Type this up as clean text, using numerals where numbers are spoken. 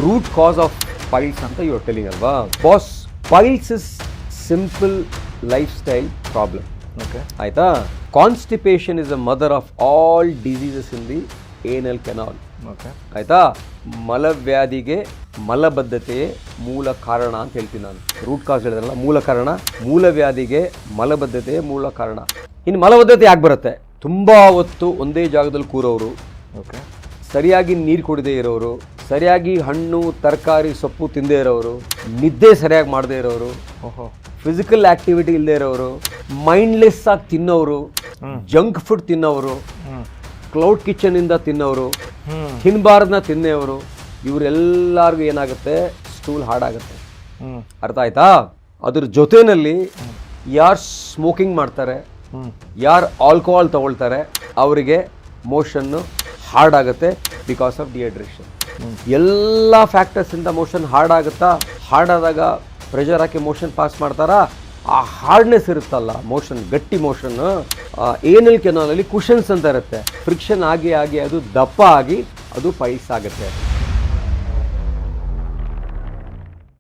Root cause of piles ಅಂತ ಇವ್ರು telling ಅಲ್ವಾ boss. Piles is simple lifestyle problem. Okay, ಆಯ್ತಾ. Constipation is a mother of all diseases in the anal canal. Okay, ಆಯ್ತಾ. ಮಲವ್ಯಾಧಿಗೆ ಮಲಬದ್ಧತೆಯೇ ಮೂಲ ಕಾರಣ ಅಂತ ಹೇಳ್ತೀನಿ ನಾನು. ರೂಟ್ ಕಾಸ್ ಹೇಳಿದ್ರಲ್ಲ, ಮೂಲ ಕಾರಣ. ಮೂಲವ್ಯಾಧಿಗೆ ಮಲಬದ್ಧತೆಯೇ ಮೂಲ ಕಾರಣ. ಇನ್ನು ಮಲಬದ್ಧತೆ ಯಾಕೆ ಬರುತ್ತೆ? ತುಂಬ ಹೊತ್ತು ಒಂದೇ ಜಾಗದಲ್ಲಿ ಕೂರೋರು, ಓಕೆ, ಸರಿಯಾಗಿ ನೀರು ಕುಡಿದೇ ಇರೋರು, ಸರಿಯಾಗಿ ಹಣ್ಣು ತರಕಾರಿ ಸೊಪ್ಪು ತಿಂದೇ ಇರೋರು, ನಿದ್ದೆ ಸರಿಯಾಗಿ ಮಾಡದೇ ಇರೋರು, ಓಹೋ, ಫಿಸಿಕಲ್ ಆಕ್ಟಿವಿಟಿ ಇಲ್ಲದೆ ಇರೋರು, ಮೈಂಡ್ಲೆಸ್ ಆಗಿ ತಿನ್ನೋರು, ಜಂಕ್ ಫುಡ್ ತಿನ್ನೋರು, ಕ್ಲೌಡ್ ಕಿಚನಿಂದ ತಿನ್ನೋರು, ತಿನ್ನಬಾರ್ದನ್ನ ತಿನ್ನೇವರು, ಇವರೆಲ್ಲರಿಗೂ ಏನಾಗುತ್ತೆ? ಸ್ಟೂಲ್ ಹಾರ್ಡಾಗುತ್ತೆ. ಅರ್ಥ ಆಯ್ತಾ? ಅದ್ರ ಜೊತೆಯಲ್ಲಿ ಯಾರು ಸ್ಮೋಕಿಂಗ್ ಮಾಡ್ತಾರೆ, ಯಾರು ಆಲ್ಕೋಹಾಲ್ ತಗೊಳ್ತಾರೆ, ಅವರಿಗೆ ಮೋಷನ್ನು ಹಾರ್ಡ್ ಆಗುತ್ತೆ ಬಿಕಾಸ್ ಆಫ್ ಡಿಹೈಡ್ರೇಷನ್. ಎಲ್ಲ ಫ್ಯಾಕ್ಟರ್ಸಿಂದ ಮೋಷನ್ ಹಾರ್ಡ್ ಆಗುತ್ತಾ? ಹಾರ್ಡ್ ಆದಾಗ ಪ್ರೆಷರ್ ಹಾಕಿ ಮೋಷನ್ ಪಾಸ್ ಮಾಡ್ತಾರಾ? ಆ ಹಾರ್ಡ್ನೆಸ್ ಇರುತ್ತಲ್ಲ, ಮೋಷನ್, ಗಟ್ಟಿ ಮೋಷನ್, ಏನಲ್ ಕೆನಾಲಲ್ಲಿ ಕುಷನ್ಸ್ ಅಂತ ಇರುತ್ತೆ. ಫ್ರಿಕ್ಷನ್ ಆಗಿ ಆಗಿ ಅದು ದಪ್ಪ ಆಗಿ ಅದು ಪೈಲ್ಸ್ ಆಗುತ್ತೆ.